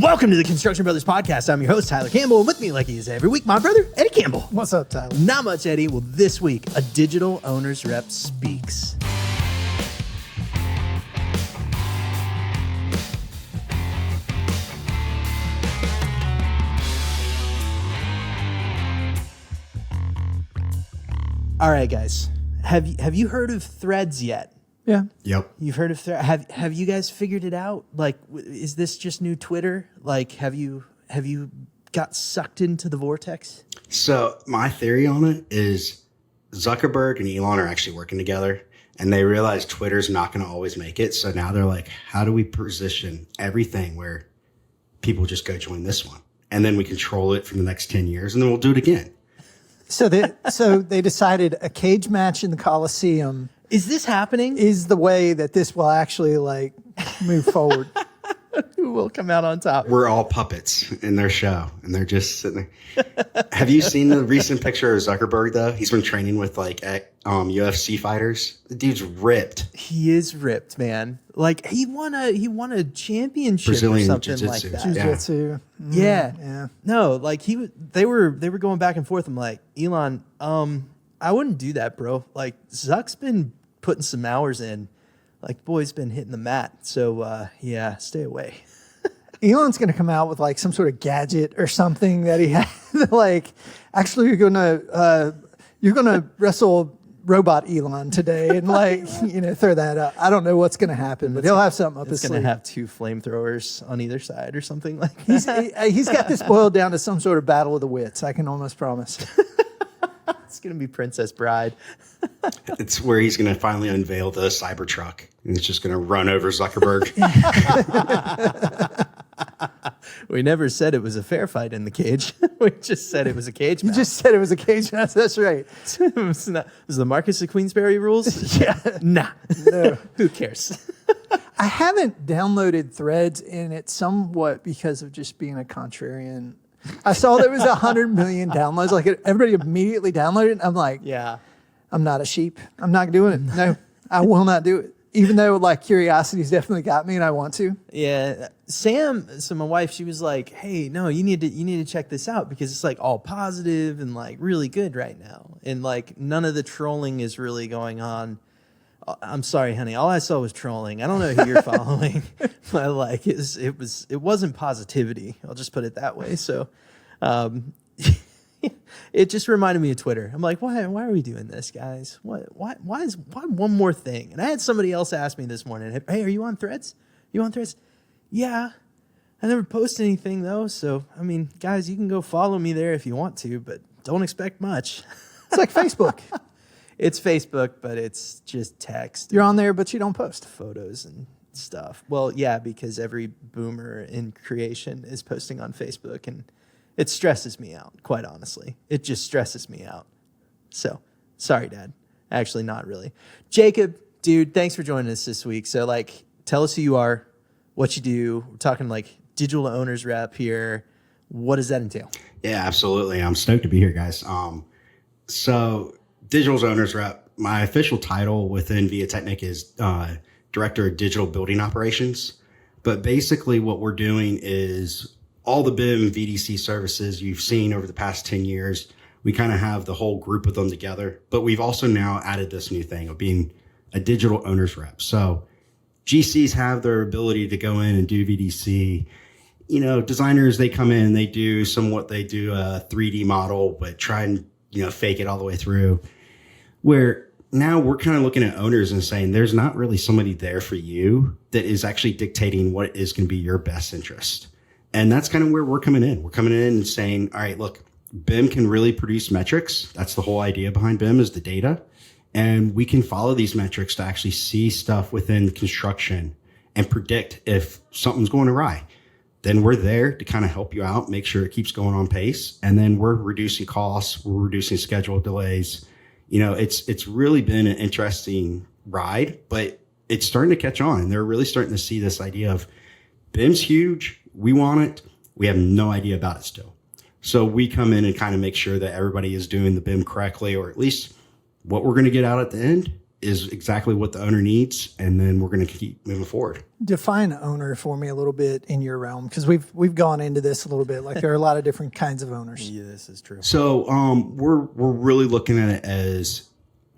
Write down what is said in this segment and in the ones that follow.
Welcome to the Construction Brothers Podcast. I'm your host, Tyler Campbell, and with me, like he is every week, my brother, Eddie Campbell. What's up, Tyler? Not much, Eddie. Well, this week, a digital owner's rep speaks. All right, guys. Have you heard of Threads yet? Yeah. Yep. You've heard of Threads. Have you guys figured it out? Like, is this just new Twitter? Like, have you got sucked into the vortex? So my theory on it is Zuckerberg and Elon are actually working together, and they realize Twitter's not going to always make it. So now they're like, how do we position everything where people just go join this one, and then we control it for the next 10 years, and then we'll do it again. So they decided a cage match in the Coliseum Is this happening? is the way that this will actually like move forward. Who will come out on top? We're all puppets in their show, and they're just sitting there. Have you seen the recent picture of Zuckerberg, though? He's been training with like UFC fighters. The dude's ripped. He is ripped, man. Like he won a championship Brazilian or something like jiu-jitsu. that. Yeah. Jiu-jitsu. Yeah. Yeah. No, like they were going back and forth. I'm like, Elon, I wouldn't do that, bro. Like Zuck's been putting some hours in. Like boy's been hitting the mat. So yeah, stay away. Elon's going to come out with like some sort of gadget or something that he had. Like, actually, you're going to wrestle robot Elon today, and like throw that up. I don't know what's going to happen, but he'll have something up his It's going sleeve. to have two flamethrowers on either side or something like He's that. got this boiled down to some sort of battle of the wits. I can almost promise. It's going to be Princess Bride. It's where he's going to finally unveil the Cybertruck, and it's just going to run over Zuckerberg. We never said it was a fair fight in the cage. We just said it was a cage You match. just said it was a cage match. That's right. It was the Marcus of Queensberry rules? Yeah. Nah. No. Who cares? I haven't downloaded Threads, and it's somewhat because of just being a contrarian. I saw there was 100 million downloads. Like everybody immediately downloaded it. I'm like, Yeah. I'm not a sheep. I'm not doing it. No, I will not do it. Even though like curiosity's definitely got me and I want to. Yeah. Sam, so my wife, she was like, hey, no, you need to check this out because it's like all positive and like really good right now. And like none of the trolling is really going on. I'm sorry, honey. All I saw was trolling. I don't know who you're following, but like it wasn't positivity. I'll just put it that way. So, it just reminded me of Twitter. I'm like, why are we doing this, guys? Why one more thing? And I had somebody else ask me this morning, hey, are you on Threads? You on Threads? Yeah. I never post anything though. So, I mean, guys, you can go follow me there if you want to, but don't expect much. It's like Facebook. It's Facebook, but it's just text. You're on there, but you don't post. Photos and stuff. Well, yeah, because every boomer in creation is posting on Facebook, and it stresses me out, quite honestly. It just stresses me out. So, sorry, Dad. Actually, not really. Jacob, dude, thanks for joining us this week. So, like, tell us who you are, what you do. We're talking, like, digital owners rep here. What does that entail? Yeah, absolutely. I'm stoked to be here, guys. So digital owners rep, my official title within VIATechnik is Director of Digital Building Operations. But basically what we're doing is all the BIM VDC services you've seen over the past 10 years. We kind of have the whole group of them together, but we've also now added this new thing of being a digital owners rep. So GCs have their ability to go in and do VDC. You know, designers, they come in, they do a 3D model, but try and, fake it all the way through. Where now we're kind of looking at owners and saying there's not really somebody there for you that is actually dictating what is going to be your best interest. And that's kind of where we're coming in. We're coming in and saying, all right, look, BIM can really produce metrics. That's the whole idea behind BIM is the data. And we can follow these metrics to actually see stuff within construction and predict if something's going awry. Then we're there to kind of help you out, make sure it keeps going on pace. And then we're reducing costs. We're reducing schedule delays. It's really been an interesting ride, but it's starting to catch on. And they're really starting to see this idea of BIM's huge. We want it. We have no idea about it still. So we come in and kind of make sure that everybody is doing the BIM correctly, or at least what we're going to get out at the end is exactly what the owner needs, and then we're going to keep moving forward. Define owner for me a little bit in your realm, because we've gone into this a little bit. Like there are a lot of different kinds of owners. Yeah, this is true. So we're really looking at it as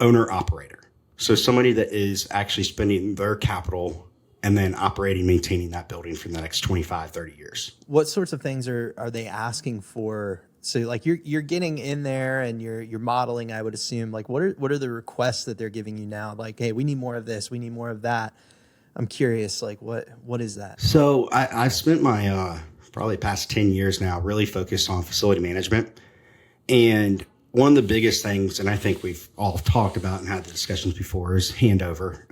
owner operator. So somebody that is actually spending their capital and then operating, maintaining that building for the next 25, 30 years. What sorts of things are they asking for? So like you're getting in there and you're modeling, I would assume. Like what are the requests that they're giving you now? Like, hey, we need more of this, we need more of that. I'm curious, like what is that? So I've spent my probably past 10 years now really focused on facility management. And one of the biggest things, and I think we've all talked about and had the discussions before, is handover.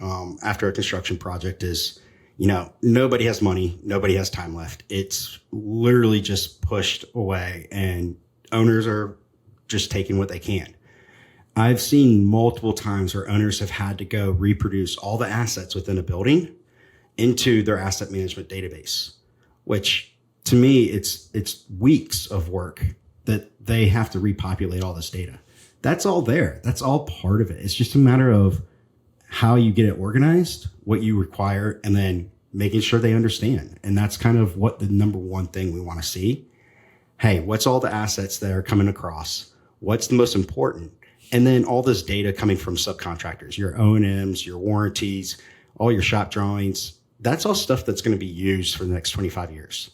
After a construction project is, nobody has money, nobody has time left. It's literally just pushed away and owners are just taking what they can. I've seen multiple times where owners have had to go reproduce all the assets within a building into their asset management database, which to me, it's weeks of work that they have to repopulate all this data. That's all there. That's all part of it. It's just a matter of how you get it organized, what you require, and then making sure they understand. And that's kind of what the number one thing we want to see. Hey, what's all the assets that are coming across? What's the most important? And then all this data coming from subcontractors, your O&Ms, your warranties, all your shop drawings. That's all stuff that's going to be used for the next 25 years.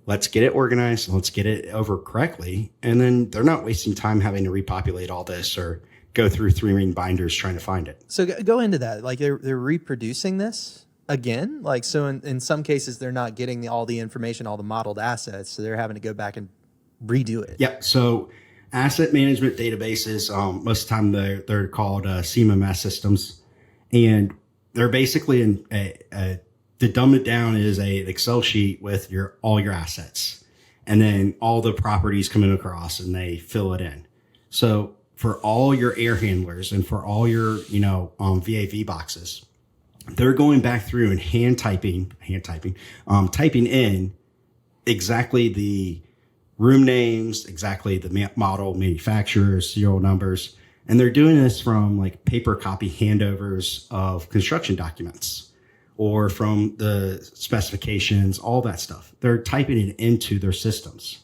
Let's get it organized. Let's get it over correctly. And then they're not wasting time having to repopulate all this or go through 3-ring binders trying to find it. So go into that. Like they're reproducing this again. Like, so in some cases, they're not getting all the information, all the modeled assets. So they're having to go back and redo it. Yep. So asset management databases, most of the time they're called CMMS systems. And they're basically to dumb it down is an Excel sheet with all your assets and then all the properties coming across and they fill it in. So for all your air handlers and for all your, VAV boxes, they're going back through and typing in exactly the room names, exactly the model, manufacturers, serial numbers. And they're doing this from like paper copy handovers of construction documents or from the specifications, all that stuff. They're typing it into their systems.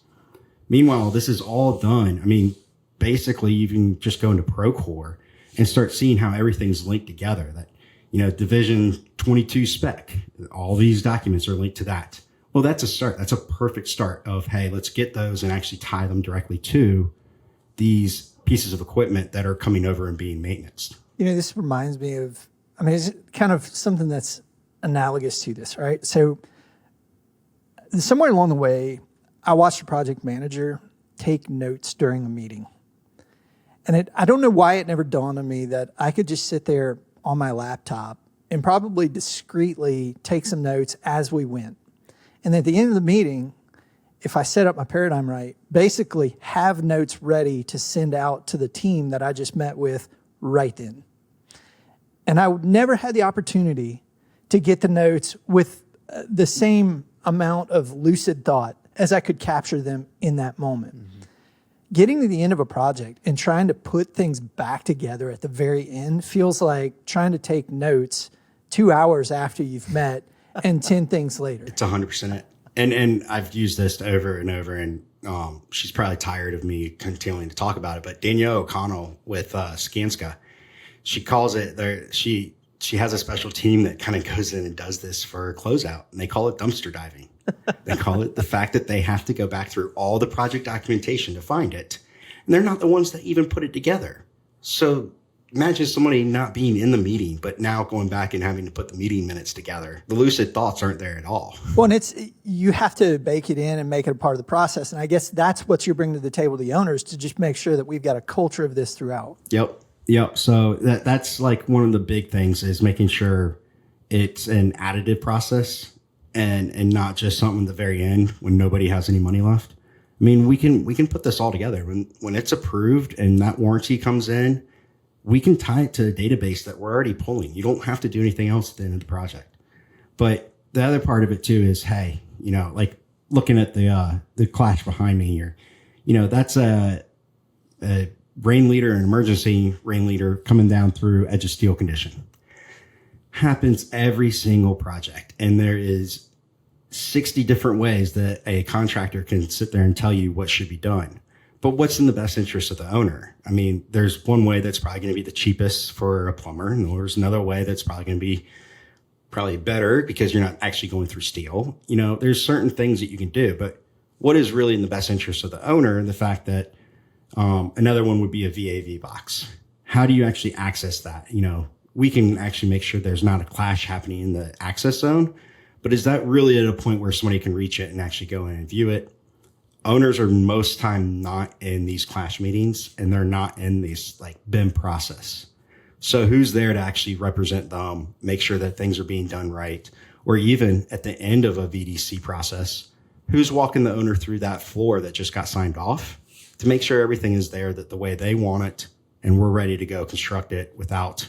Meanwhile, this is all done. I mean, basically you can just go into Procore and start seeing how everything's linked together. That, division 22 spec, all these documents are linked to that. Well, that's a start. That's a perfect start of, hey, let's get those and actually tie them directly to these pieces of equipment that are coming over and being maintained. This reminds me of, it's kind of something that's analogous to this, right? So somewhere along the way, I watched a project manager take notes during a meeting. And I don't know why it never dawned on me that I could just sit there on my laptop and probably discreetly take some notes as we went. And at the end of the meeting, if I set up my paradigm right, basically have notes ready to send out to the team that I just met with right then. And I never had the opportunity to get the notes with the same amount of lucid thought as I could capture them in that moment. Mm-hmm. Getting to the end of a project and trying to put things back together at the very end feels like trying to take notes 2 hours after you've met and 10 things later. It's 100% it. And I've used this over and over, and she's probably tired of me continuing to talk about it, but Danielle O'Connell with Skanska, she calls it, she has a special team that kind of goes in and does this for closeout, and they call it dumpster diving. They call it the fact that they have to go back through all the project documentation to find it. And they're not the ones that even put it together. So imagine somebody not being in the meeting, but now going back and having to put the meeting minutes together. The lucid thoughts aren't there at all. Well, and you have to bake it in and make it a part of the process. And I guess that's what you're bringing to the table to the owners, to just make sure that we've got a culture of this throughout. Yep. So that's like one of the big things is making sure it's an additive process and not just something at the very end when nobody has any money left. I mean, we can put this all together. When it's approved and that warranty comes in, we can tie it to a database that we're already pulling. You don't have to do anything else at the end of the project. But the other part of it too is, hey, like looking at the clash behind me here, that's a rain leader, an emergency rain leader coming down through edge of steel condition. Happens every single project. And there is 60 different ways that a contractor can sit there and tell you what should be done. But what's in the best interest of the owner? I mean, there's one way that's probably going to be the cheapest for a plumber. And there's another way that's probably going to be probably better because you're not actually going through steel. You know, there's certain things that you can do, but what is really in the best interest of the owner? And the fact that another one would be a VAV box. How do you actually access that? You know, we can actually make sure there's not a clash happening in the access zone, but is that really at a point where somebody can reach it and actually go in and view it? Owners are most time not in these clash meetings, and they're not in this like BIM process. So who's there to actually represent them, make sure that things are being done right? Or even at the end of a VDC process, who's walking the owner through that floor that just got signed off to make sure everything is there that the way they want it, and we're ready to go construct it without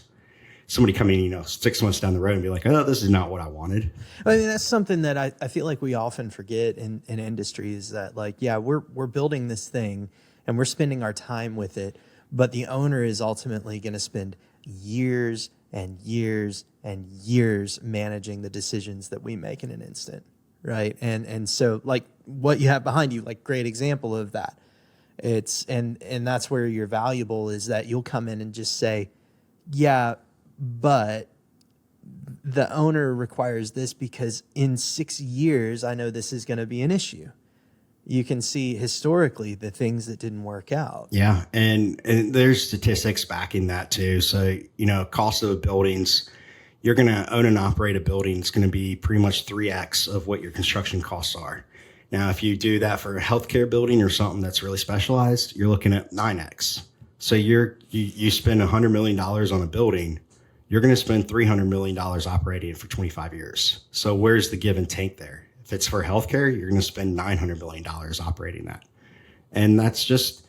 somebody coming, you know, 6 months down the road and be like, oh, this is not what I wanted. I mean, that's something that I feel like we often forget in industries that, like, yeah, we're building this thing and we're spending our time with it, but the owner is ultimately going to spend years and years and years managing the decisions that we make in an instant, right? And so, like, what you have behind you, like, great example of that. It's and that's where you're valuable, is that you'll come in and just say, yeah, but the owner requires this because in 6 years, I know this is going to be an issue. You can see historically the things that didn't work out. Yeah. And there's statistics backing that too. So, you know, cost of buildings, you're going to own and operate a building. It's going to be pretty much 3x of what your construction costs are. Now, if you do that for a healthcare building or something that's really specialized, you're looking at 9x. So you spend $100 million on a building, you're going to spend $300 million operating it for 25 years. So where's the give and take there? If it's for healthcare, you're going to spend $900 million operating that. And that's just,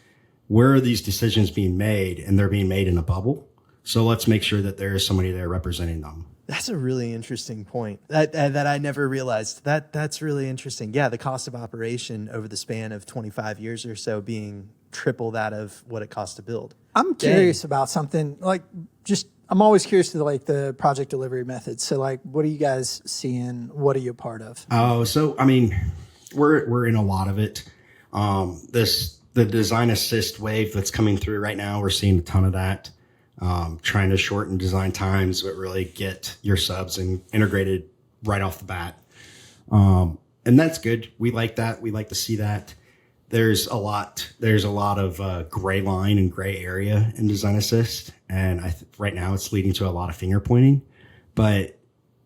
where are these decisions being made? And they're being made in a bubble. So let's make sure that there is somebody there representing them. That's a really interesting point that I never realized. That's really interesting. Yeah, the cost of operation over the span of 25 years or so being triple that of what it costs to build. I'm curious about something, like, just, I'm always curious to, like, the project delivery methods. So, like, what are you guys seeing? What are you a part of? Oh, so, I mean, we're in a lot of it. The design assist wave that's coming through right now, we're seeing a ton of that. Trying to shorten design times, but really get your subs and integrated right off the bat. And that's good. We like that. We like to see that. There's a lot of gray line and gray area in design assist. And right now it's leading to a lot of finger pointing, but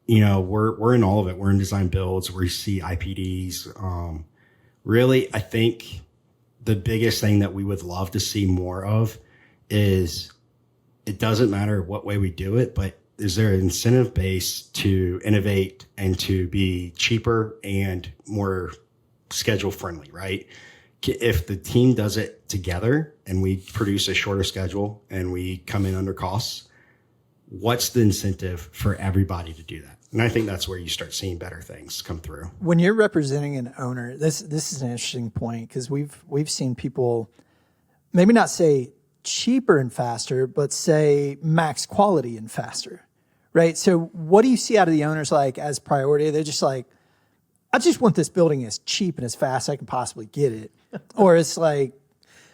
you know, we're in all of it. We're in design builds. We see IPDs. Really, I think the biggest thing that we would love to see more of is, it doesn't matter what way we do it, but is there an incentive base to innovate and to be cheaper and more schedule friendly, right? If the team does it together and we produce a shorter schedule and we come in under costs, what's the incentive for everybody to do that? And I think that's where you start seeing better things come through. When you're representing an owner, this is an interesting point, because we've seen people maybe not say cheaper and faster, but say max quality and faster, right? So what do you see out of the owners, like, as priority? They're just like, I just want this building as cheap and as fast as I can possibly get it. Or it's like,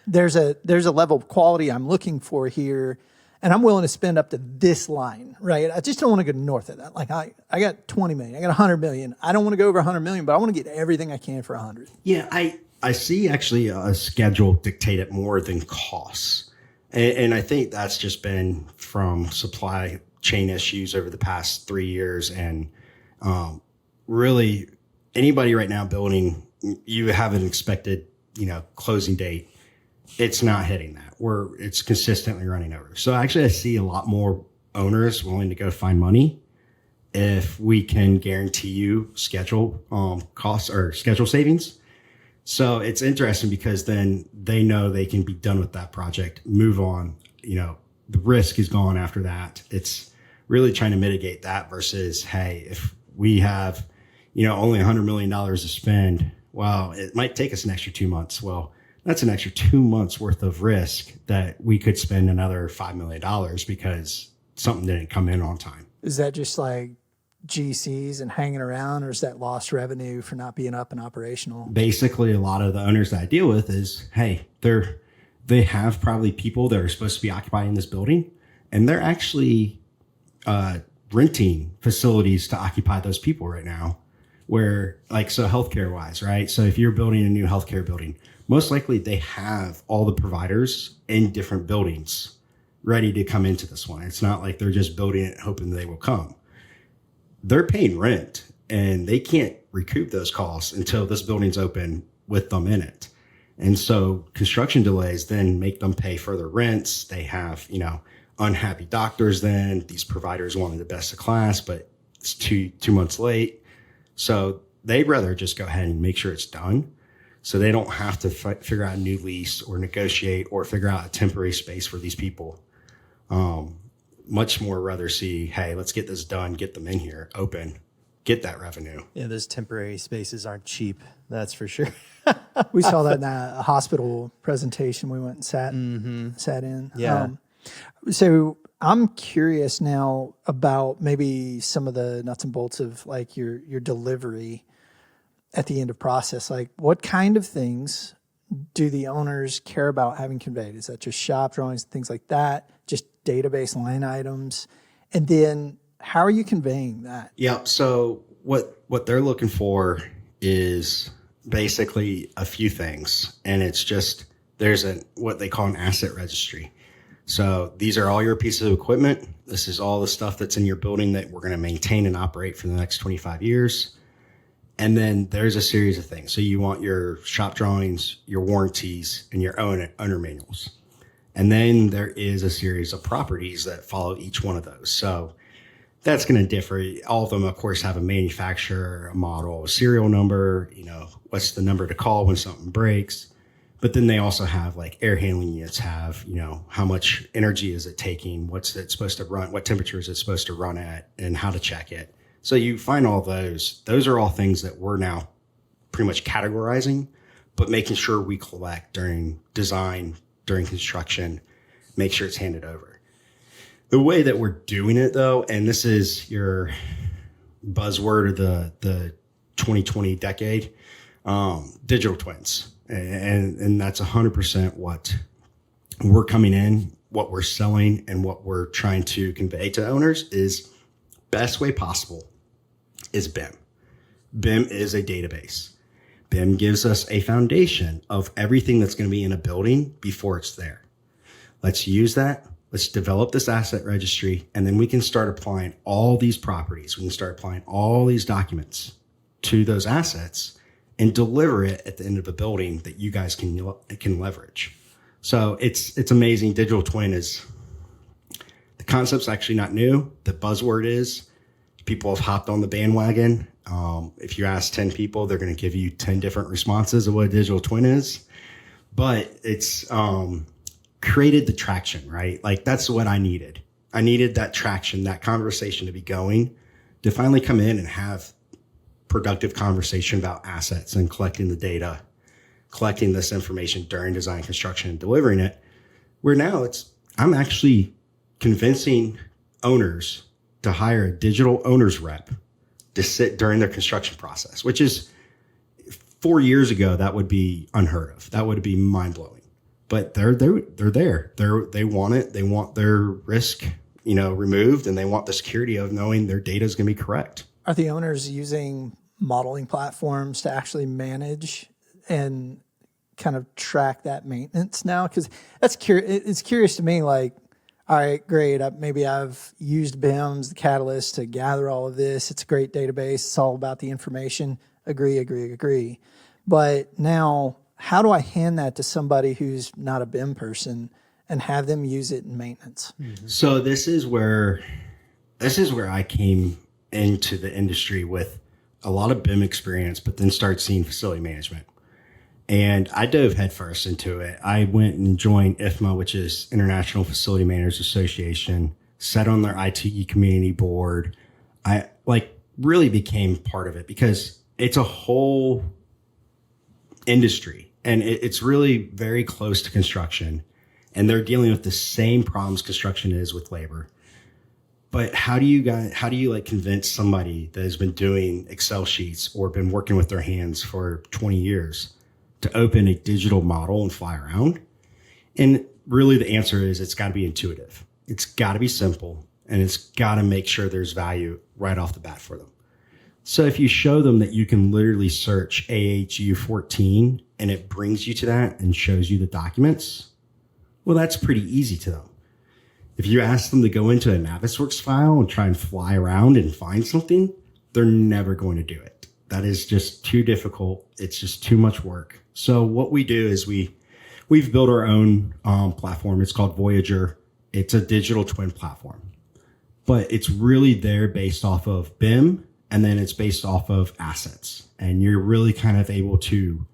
there's a level of quality I'm looking for here, and I'm willing to spend up to this line, right? I just don't want to go north of that. Like, I got 20 million, I got 100 million. I don't want to go over 100 million, but I want to get everything I can for 100. Yeah, I see actually a schedule dictate it more than costs. And I think that's just been from supply chain issues over the past 3 years. And really, anybody right now building, you have an expected, you know, closing date. It's not hitting that. It's consistently running over. So actually, I see a lot more owners willing to go find money if we can guarantee you schedule costs or schedule savings. So it's interesting because then they know they can be done with that project, move on. You know, the risk is gone after that. It's really trying to mitigate that versus, hey, if we have, you know, only $100 million to spend, well, it might take us an extra 2 months. Well, that's an extra 2 months worth of risk that we could spend another $5 million because something didn't come in on time. Is that just like GCs and hanging around, or is that lost revenue for not being up and operational? Basically, a lot of the owners that I deal with is, hey, they have probably people that are supposed to be occupying this building, and they're actually renting facilities to occupy those people right now. Where, like, so healthcare wise, right? So if you're building a new healthcare building, most likely they have all the providers in different buildings ready to come into this one. It's not like they're just building it hoping they will come. They're paying rent and they can't recoup those costs until this building's open with them in it. And so construction delays then make them pay further rents. They have, unhappy doctors then. These providers wanted the best of class, but it's two months late. So they'd rather just go ahead and make sure it's done so they don't have to figure out a new lease or negotiate or figure out a temporary space for these people. Much more rather see, hey, let's get this done, get them in here, open, get that revenue. Yeah, those temporary spaces aren't cheap. That's for sure. We saw that in a hospital presentation we went and sat in. Yeah. So I'm curious now about maybe some of the nuts and bolts of like your delivery at the end of process. Like, what kind of things do the owners care about having conveyed? Is that just shop drawings, things like that? Just database line items? And then how are you conveying that? Yeah. So what they're looking for is basically a few things. And it's just, there's what they call an asset registry. So these are all your pieces of equipment. This is all the stuff that's in your building that we're going to maintain and operate for the next 25 years. And then there's a series of things. So you want your shop drawings, your warranties, and your owner manuals. And then there is a series of properties that follow each one of those. So that's going to differ. All of them, of course, have a manufacturer, a model, a serial number, what's the number to call when something breaks. But then they also have like air handling units have, how much energy is it taking? What's it supposed to run? What temperature is it supposed to run at and how to check it? So you find all those. Those are all things that we're now pretty much categorizing, but making sure we collect during design, during construction, make sure it's handed over. The way that we're doing it, though, and this is your buzzword of the 2020 decade, digital twins. And that's 100% what we're coming in, what we're selling, and what we're trying to convey to owners is best way possible is BIM. BIM is a database. BIM gives us a foundation of everything that's going to be in a building before it's there. Let's use that. Let's develop this asset registry, and then we can start applying all these properties. We can start applying all these documents to those assets and deliver it at the end of a building that you guys can leverage. So it's amazing. Digital twin is, the concept's actually not new. The buzzword is, people have hopped on the bandwagon. If you ask 10 people, they're going to give you 10 different responses of what a digital twin is. But it's created the traction, right? Like that's what I needed. I needed that traction, that conversation to be going, to finally come in and have productive conversation about assets and collecting the data, collecting this information during design, construction, and delivering it. Where now I'm actually convincing owners to hire a digital owner's rep to sit during their construction process, which is 4 years ago, that would be unheard of. That would be mind blowing. But they're there. They want it. They want their risk, removed, and they want the security of knowing their data is going to be correct. Are the owners using modeling platforms to actually manage and kind of track that maintenance now? Because it's curious to me, like, all right, great. Maybe I've used BIMs, the Catalyst, to gather all of this. It's a great database. It's all about the information. Agree. But now, how do I hand that to somebody who's not a BIM person and have them use it in maintenance? Mm-hmm. So this is where I came into the industry with a lot of BIM experience, but then started seeing facility management. And I dove headfirst into it. I went and joined IFMA, which is International Facility Managers Association, sat on their IT community board. I really became part of it because it's a whole industry And it's really very close to construction, and they're dealing with the same problems construction is with labor. But how do you like convince somebody that has been doing Excel sheets or been working with their hands for 20 years to open a digital model and fly around? And really the answer is it's got to be intuitive. It's got to be simple, and it's got to make sure there's value right off the bat for them. So if you show them that you can literally search AHU14 and it brings you to that and shows you the documents, well, that's pretty easy to them. If you ask them to go into a Navisworks file and try and fly around and find something, they're never going to do it. That is just too difficult. It's just too much work. So what we do is we've built our own platform. It's called Voyager. It's a digital twin platform, but it's really there based off of BIM, and then it's based off of assets. And you're really kind of able to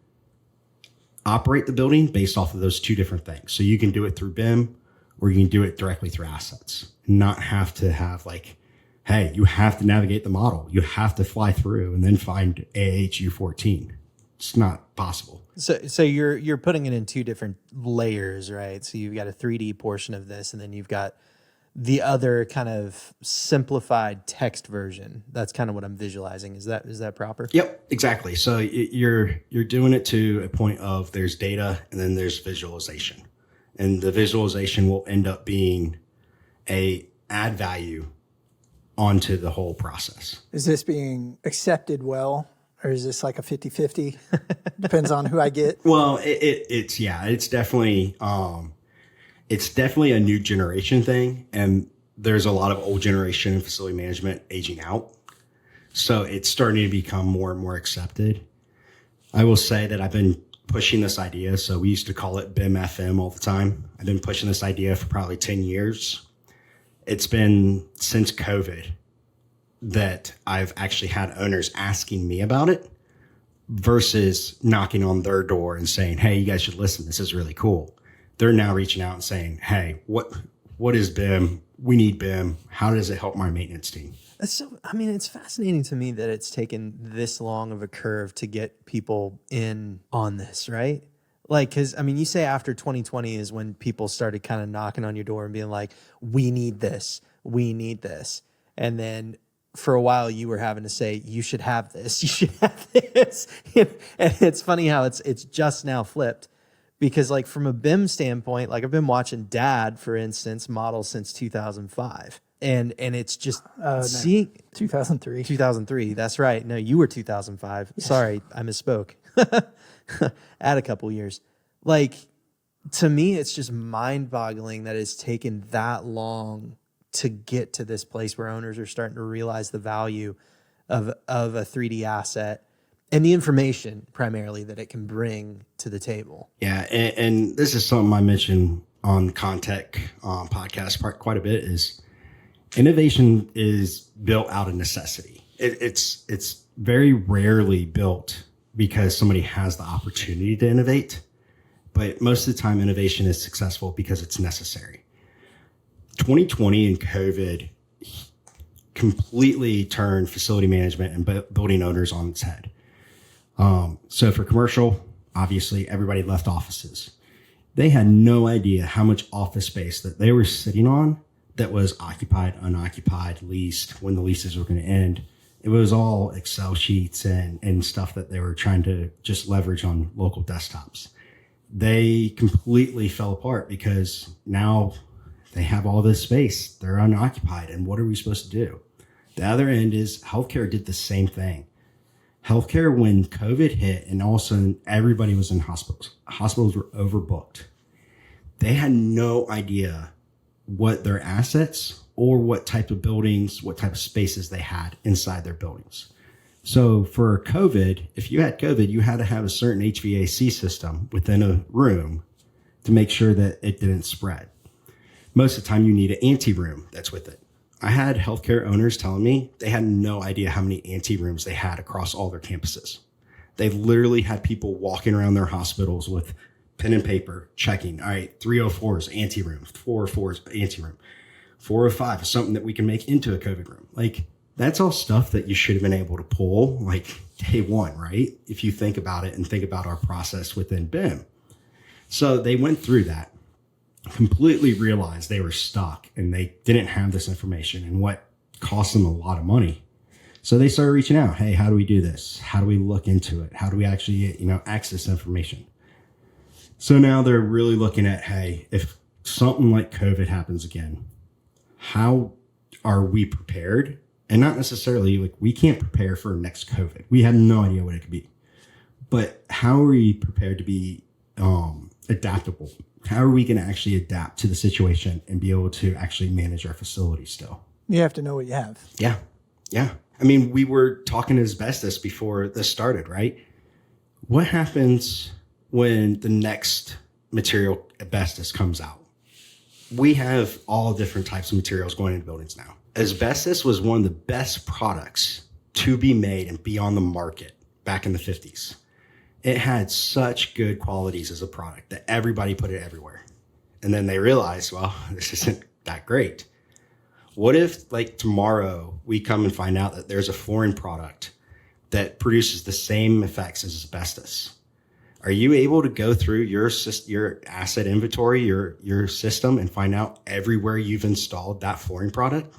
operate the building based off of those two different things. So you can do it through BIM, or you can do it directly through assets, not have to have like, hey, you have to navigate the model. You have to fly through and then find AHU14. It's not possible. So you're putting it in two different layers, right? So you've got a 3D portion of this, and then you've got the other kind of simplified text version. That's kind of what I'm visualizing. Is that proper? Yep, exactly. So you're doing it to a point of there's data and then there's visualization. And the visualization will end up being a add value onto the whole process. Is this being accepted well, or is this like a 50-50? Depends on who I get. Well, it's definitely a new generation thing, and there's a lot of old generation facility management aging out. So it's starting to become more and more accepted. I will say that I've been pushing this idea. So we used to call it BIM FM all the time. I've been pushing this idea for probably 10 years. It's been since COVID that I've actually had owners asking me about it versus knocking on their door and saying, hey, you guys should listen. This is really cool. They're now reaching out and saying, hey, what is BIM? We need BIM. How does it help my maintenance team? It's fascinating to me that it's taken this long of a curve to get people in on this, right? Like, because, you say after 2020 is when people started kind of knocking on your door and being like, we need this. And then for a while you were having to say, you should have this. You should have this. And it's funny how it's just now flipped. Because like from a BIM standpoint, like I've been watching Dad, for instance, model since 2005. And it's just seeing 2003. 2003. That's right. No, you were 2005. Yes. Sorry, I misspoke. Add a couple years. Like, to me, it's just mind-boggling that it's taken that long to get to this place where owners are starting to realize the value of a 3D asset and the information primarily that it can bring to the table. Yeah, and this is something I mentioned on Contech podcast quite a bit is innovation is built out of necessity. It's very rarely built because somebody has the opportunity to innovate, but most of the time innovation is successful because it's necessary. 2020 and COVID completely turned facility management and building owners on its head. So for commercial, obviously everybody left offices. They had no idea how much office space that they were sitting on that was occupied, unoccupied, leased, when the leases were going to end. It was all Excel sheets and stuff that they were trying to just leverage on local desktops. They completely fell apart because now they have all this space. They're unoccupied. And what are we supposed to do? The other end is healthcare did the same thing. Healthcare, when COVID hit and all of a sudden everybody was in hospitals were overbooked. They had no idea what their assets or what type of buildings, what type of spaces they had inside their buildings. So for COVID, if you had COVID, you had to have a certain HVAC system within a room to make sure that it didn't spread. Most of the time you need an anti-room that's with it. I had healthcare owners telling me they had no idea how many anti-rooms they had across all their campuses. They literally had people walking around their hospitals with pen and paper checking. All right, 304 is anti-room, 404 is anti-room, 405 is something that we can make into a COVID room. Like, That's all stuff that you should have been able to pull like day one, right? If you think about it and think about our process within BIM. So they went through that, completely realized they were stuck and they didn't have this information and what cost them a lot of money. So they started reaching out. Hey, how do we do this? How do we look into it? How do we actually, access information? So now they're really looking at, hey, if something like COVID happens again, how are we prepared? And not necessarily like we can't prepare for next COVID. We have no idea what it could be. But how are we prepared to be adaptable? How are we going to actually adapt to the situation and be able to actually manage our facility still? You have to know what you have. Yeah. Yeah. I mean, we were talking asbestos before this started, right? What happens when the next material asbestos comes out? We have all different types of materials going into buildings now. Asbestos was one of the best products to be made and be on the market back in the 50s. It had such good qualities as a product that everybody put it everywhere. And then they realized, well, this isn't that great. What if like tomorrow we come and find out that there's a foreign product that produces the same effects as asbestos? Are you able to go through your asset inventory, your system, and find out everywhere you've installed that foreign product?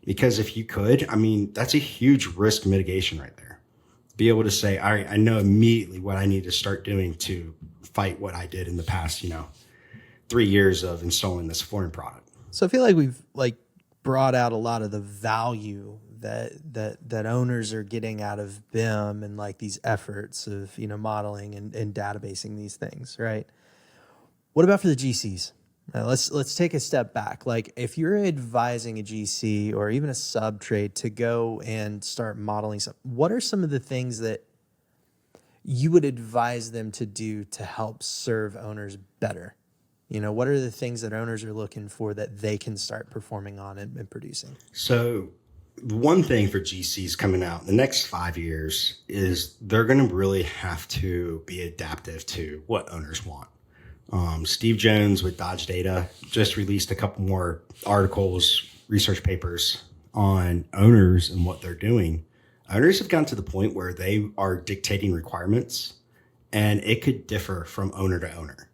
Because if you could, I mean, that's a huge risk mitigation right there. Be able to say, all right, I know immediately what I need to start doing to fight what I did in the past, 3 years of installing this foreign product. So I feel like we've brought out a lot of the value that owners are getting out of BIM and these efforts of modeling and databasing these things, right? What about for the GCs? Let's take a step back. If you're advising a GC or even a sub trade to go and start modeling something, what are some of the things that you would advise them to do to help serve owners better? What are the things that owners are looking for that they can start performing on and producing? So one thing for GCs coming out in the next 5 years is they're going to really have to be adaptive to what owners want. Steve Jones with Dodge Data just released a couple more articles, research papers on owners and what they're doing. Owners have gotten to the point where they are dictating requirements, and it could differ from owner to owner.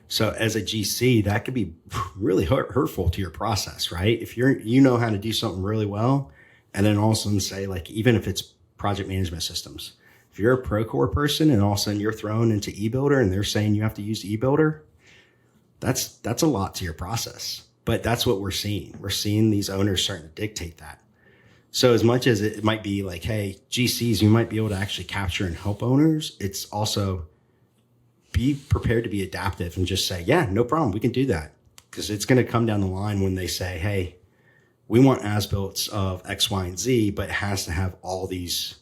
So as a GC, that could be really hurtful to your process, right? If you know how to do something really well, and then all of a sudden say, even if it's project management systems, if you're a Procore person and all of a sudden you're thrown into eBuilder and they're saying you have to use eBuilder, that's a lot to your process. But that's what we're seeing. We're seeing these owners starting to dictate that. So as much as it might be hey, GCs, you might be able to actually capture and help owners, it's also be prepared to be adaptive and just say, yeah, no problem, we can do that. Because it's going to come down the line when they say, hey, we want as-built of X, Y, and Z, but it has to have all these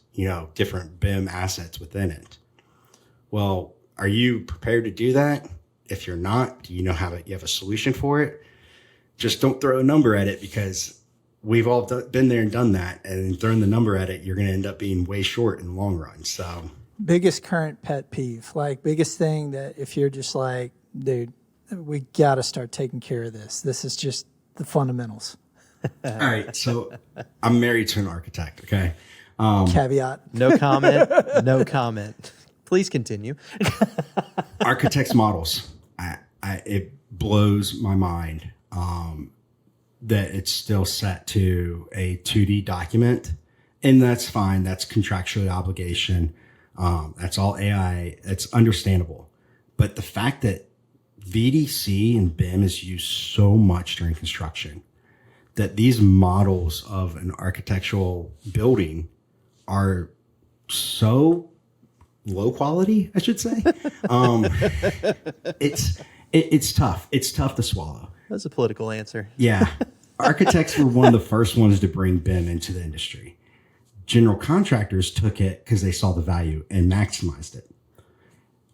different BIM assets within it. Well, are you prepared to do that? If you're not, do you have a solution for it? Just don't throw a number at it, because we've all been there and done that. And throwing the number at it, you're going to end up being way short in the long run. So biggest current pet peeve, biggest thing that if you're just dude, we got to start taking care of this. This is just the fundamentals. All right. So I'm married to an architect. Okay. Caveat. No comment. No comment. Please continue. Architects' models. It blows my mind that it's still set to a 2D document, and that's fine. That's contractual obligation. That's all AI. It's understandable. But the fact that VDC and BIM is used so much during construction, that these models of an architectural building are so low quality, I should say. It's tough. It's tough to swallow. That's a political answer. Yeah. Architects were one of the first ones to bring BIM into the industry. General contractors took it because they saw the value and maximized it.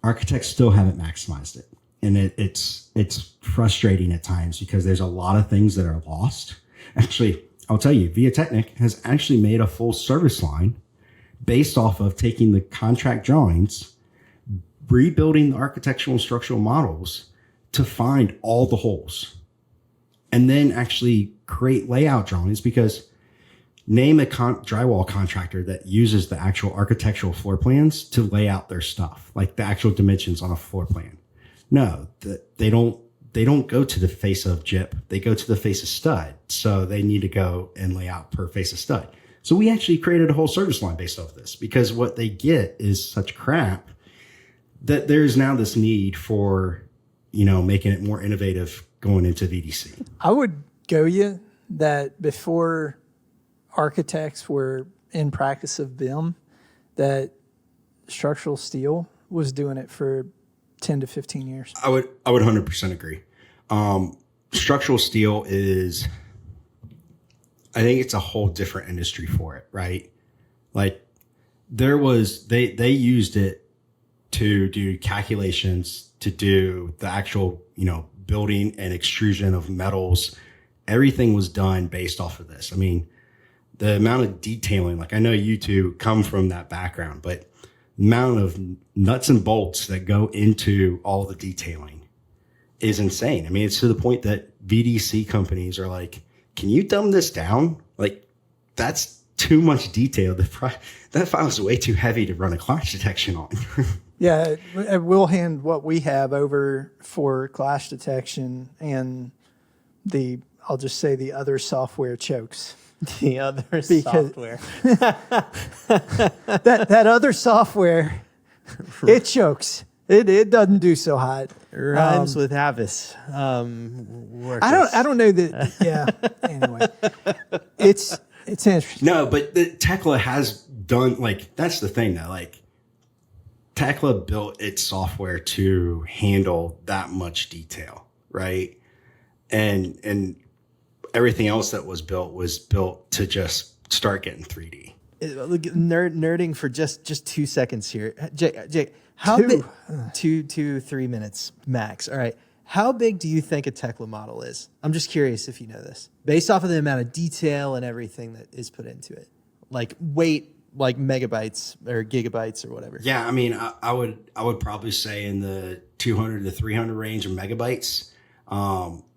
Architects still haven't maximized it. And it's frustrating at times because there's a lot of things that are lost. Actually, I'll tell you, VIATechnik has actually made a full service line based off of taking the contract drawings, rebuilding the architectural and structural models to find all the holes, and then actually create layout drawings, because name a drywall contractor that uses the actual architectural floor plans to lay out their stuff, like the actual dimensions on a floor plan. No, they don't go to the face of gyp. They go to the face of stud. So they need to go and lay out per face of stud. So we actually created a whole service line based off this, because what they get is such crap that there's now this need for, making it more innovative going into VDC. I would go you that before architects were in practice of BIM, that structural steel was doing it for 10 to 15 years. I would 100% agree. Structural steel is, I think it's a whole different industry for it, right? Like they used it to do calculations, to do the actual, building and extrusion of metals. Everything was done based off of this. I mean, the amount of detailing, like I know you two come from that background, but the amount of nuts and bolts that go into all the detailing is insane. I mean, it's to the point that VDC companies are like, can you dumb this down? Like, that's too much detail. That file is way too heavy to run a clash detection on. Yeah, we'll hand what we have over for clash detection, and I'll just say the other software chokes. The other software. that other software, it chokes. It doesn't do so hot. Rhymes with Avis. I don't know that. Yeah. Anyway, it's interesting. No, but the Tekla has done, like, that's the thing though. Like, Tekla built its software to handle that much detail, right? And everything else that was built to just start getting 3D. Nerding for just 2 seconds here. Jake, how big? 3 minutes max. All right. How big do you think a Tekla model is? I'm just curious if you know this, based off of the amount of detail and everything that is put into it, like weight, like megabytes or gigabytes or whatever. Yeah, I mean, I would probably say in the 200 to 300 range of megabytes.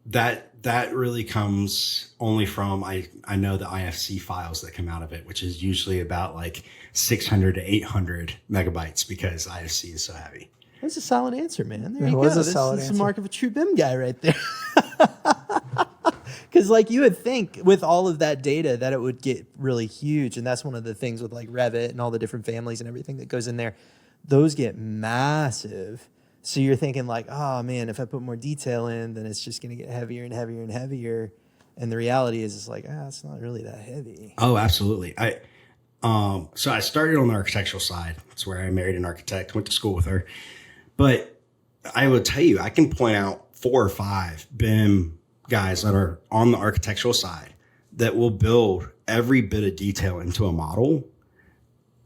That really comes only from, I know the IFC files that come out of it, which is usually about like 600 to 800 megabytes because IFC is so heavy. That's a solid answer, man. There It you was go. a solid This is answer. the mark of a true BIM guy right there. Because like you would think with all of that data that it would get really huge. And that's one of the things with like Revit and all the different families and everything that goes in there. Those get massive. So you're thinking like, oh man, if I put more detail in, then it's just going to get heavier and heavier and heavier. And the reality is it's like, it's not really that heavy. Oh, absolutely. So I started on the architectural side. That's where I married an architect, went to school with her. But I will tell you, I can point out 4 or 5 BIM guys that are on the architectural side that will build every bit of detail into a model.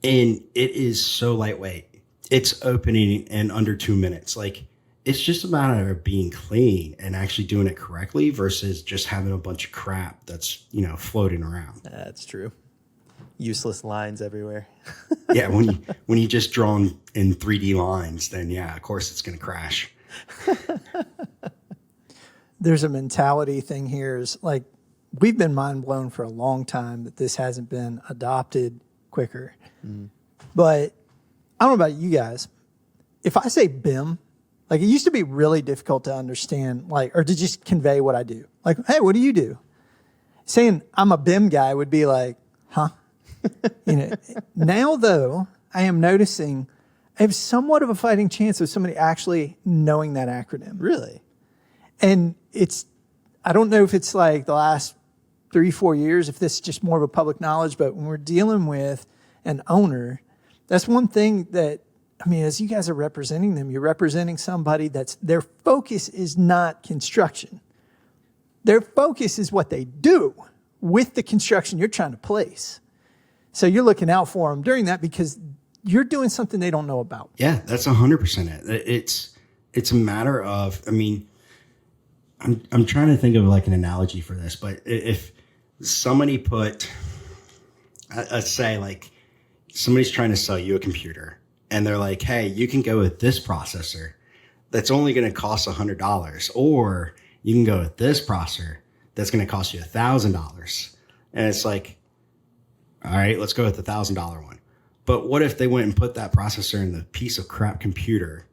And it is so lightweight. It's opening in under 2 minutes. Like, it's just a matter of being clean and actually doing it correctly versus just having a bunch of crap that's, floating around. That's true. Useless lines everywhere. Yeah, when you just draw in 3D lines, then yeah, of course it's going to crash. There's a mentality thing here is like, we've been mind blown for a long time that this hasn't been adopted quicker. But I don't know about you guys. If I say BIM, like it used to be really difficult to understand, like, or to just convey what I do. Like, hey, what do you do? Saying I'm a BIM guy would be like, huh? Now though, I am noticing I have somewhat of a fighting chance of somebody actually knowing that acronym. Really? And I don't know if it's like the last 3-4 years, if this is just more of a public knowledge, but when we're dealing with an owner, that's one thing that, I mean, as you guys are representing them, you're representing somebody their focus is not construction. Their focus is what they do with the construction you're trying to place. So you're looking out for them during that because you're doing something they don't know about. Yeah, that's 100% it. It's a matter of, I mean, I'm trying to think of like an analogy for this, but if somebody let's say like somebody's trying to sell you a computer and they're like, hey, you can go with this processor that's only going to cost $100, or you can go with this processor that's going to cost you $1,000. And it's like, All right, let's go with the $1,000 one. But what if they went and put that processor in the piece of crap computer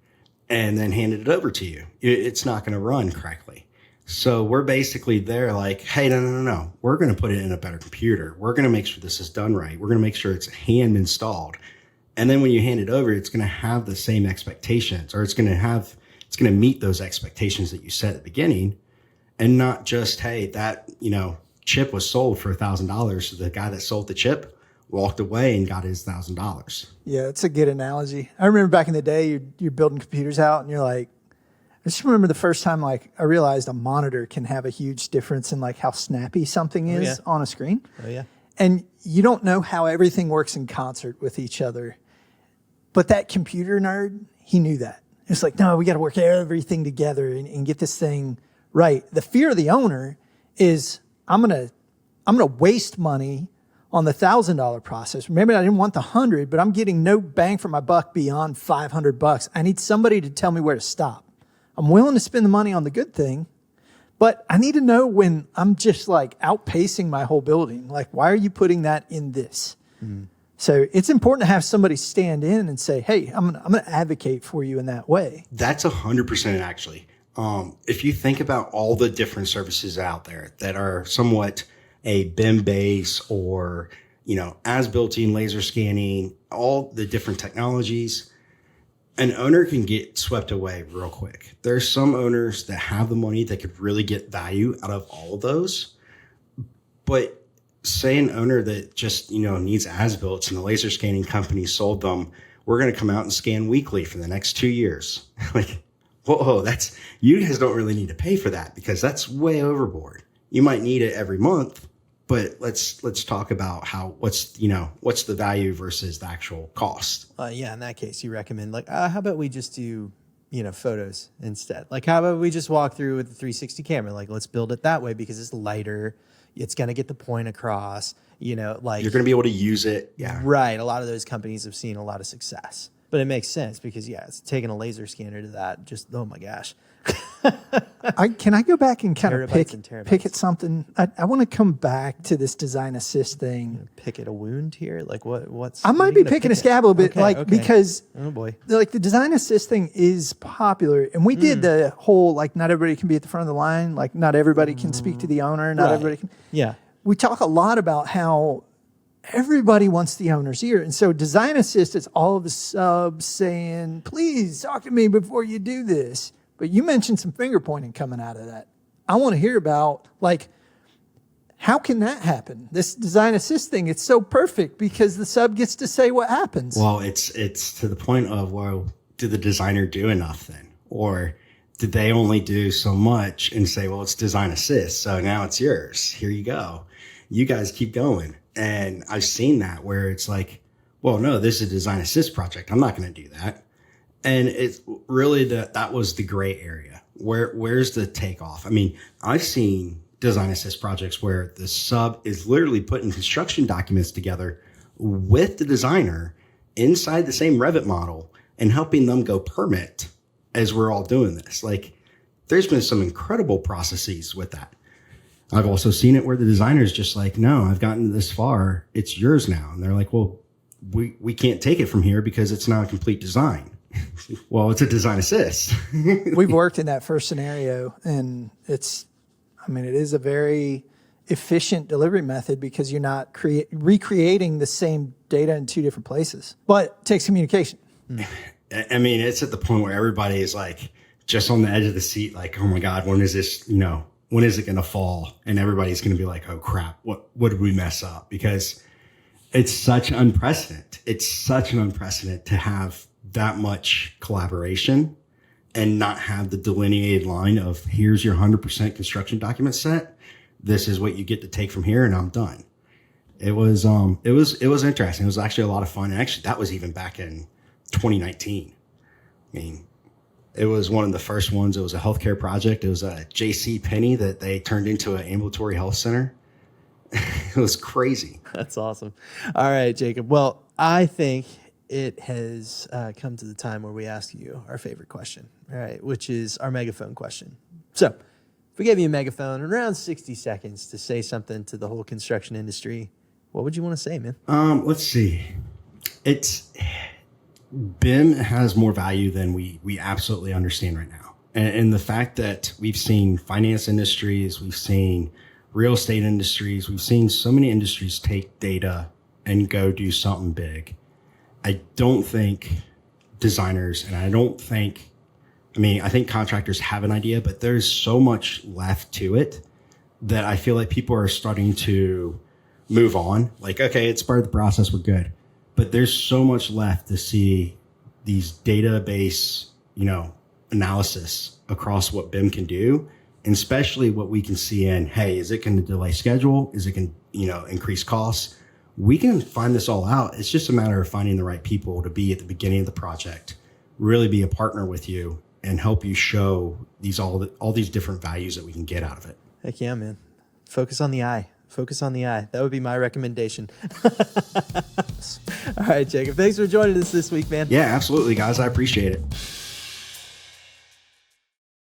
and then handed it over to you? It's not going to run correctly. So we're basically there like, hey, no. We're going to put it in a better computer. We're going to make sure this is done right. We're going to make sure it's hand installed. And then when you hand it over, it's going to have the same expectations, or it's going to meet those expectations that you set at the beginning, and not just, hey, that, chip was sold for $1,000. So the guy that sold the chip walked away and got his $1,000. Yeah, it's a good analogy. I remember back in the day, you're building computers out, and you're like, I just remember the first time like I realized a monitor can have a huge difference in like how snappy something is on a screen. Oh yeah. And you don't know how everything works in concert with each other. But that computer nerd, he knew that. It's like, no, we got to work everything together and get this thing right. The fear of the owner is I'm gonna waste money on the $1,000 process. Maybe I didn't want the 100, but I'm getting no bang for my buck beyond $500. I need somebody to tell me where to stop. I'm willing to spend the money on the good thing, but I need to know when I'm just like outpacing my whole building. Like, why are you putting that in this? Mm. So it's important to have somebody stand in and say, hey, I'm gonna advocate for you in that way. That's 100% actually. If you think about all the different services out there that are somewhat a BIM base or, as built-in laser scanning, all the different technologies, an owner can get swept away real quick. There's some owners that have the money that could really get value out of all of those. But say an owner that just, needs as-built and the laser scanning company sold them, we're going to come out and scan weekly for the next 2 years. Like, whoa, you guys don't really need to pay for that because that's way overboard. You might need it every month, but let's talk about what's the value versus the actual cost. In that case, you recommend like, how about we just do, photos instead? Like, how about we just walk through with the 360 camera? Like, let's build it that way because it's lighter. It's going to get the point across, like you're going to be able to use it. Yeah. Right. A lot of those companies have seen a lot of success, but it makes sense because it's taking a laser scanner to that. Just, oh my gosh. Can I go back and kind of pick at something? I want to come back to this design assist thing. Pick at a wound here? Like what's... I might be picking a scab a little bit, because oh boy, like the design assist thing is popular. And we did the whole, like, not everybody can be at the front of the line. Like, not everybody can speak to the owner. Not everybody can. Yeah. We talk a lot about how everybody wants the owner's ear. And so design assist is all of the subs saying, please talk to me before you do this. But you mentioned some finger pointing coming out of that. I want to hear about, like, how can that happen? This design assist thing, it's so perfect because the sub gets to say what happens. Well, it's to the point of, well, did the designer do enough then? Or did they only do so much and say, well, it's design assist, so now it's yours. Here you go. You guys keep going. And I've seen that where it's like, well, no, this is a design assist project. I'm not going to do that. And it's really that was the gray area. Where's the takeoff? I mean, I've seen design assist projects where the sub is literally putting construction documents together with the designer inside the same Revit model and helping them go permit as we're all doing this. Like, there's been some incredible processes with that. I've also seen it where the designer's just like, no, I've gotten this far. It's yours now. And they're like, well, we can't take it from here because it's not a complete design. Well, it's a design assist. We've worked in that first scenario, and it is a very efficient delivery method because you're not recreating the same data in two different places, but it takes communication. I mean, it's at the point where everybody is like just on the edge of the seat, like, oh my God, when is this, when is it going to fall? And everybody's going to be like, oh crap, what did we mess up? Because it's such unprecedented. It's such an unprecedented to have that much collaboration and not have the delineated line of here's your 100% construction document set. This is what you get to take from here, and I'm done. It was interesting. It was actually a lot of fun. And actually, that was even back in 2019. I mean, it was one of the first ones. It was a healthcare project. It was a J.C. Penney that they turned into an ambulatory health center. It was crazy. That's awesome. All right, Jacob. Well, I think it has come to the time where we ask you our favorite question, all right, which is our megaphone question. So if we gave you a megaphone in around 60 seconds to say something to the whole construction industry, what would you want to say, man? Let's see. BIM has more value than we absolutely understand right now. And the fact that we've seen finance industries, we've seen real estate industries, we've seen so many industries take data and go do something big. I don't think designers, and I think contractors have an idea, but there's so much left to it that I feel like people are starting to move on. Like, okay, it's part of the process, we're good. But there's so much left to see these database, analysis across what BIM can do, and especially what we can see in, hey, is it going to delay schedule? Is it going to, increase costs? We can find this all out. It's just a matter of finding the right people to be at the beginning of the project, really be a partner with you and help you show all these different values that we can get out of it. Heck yeah, man. Focus on the eye. Focus on the eye. That would be my recommendation. All right, Jacob. Thanks for joining us this week, man. Yeah, absolutely, guys. I appreciate it.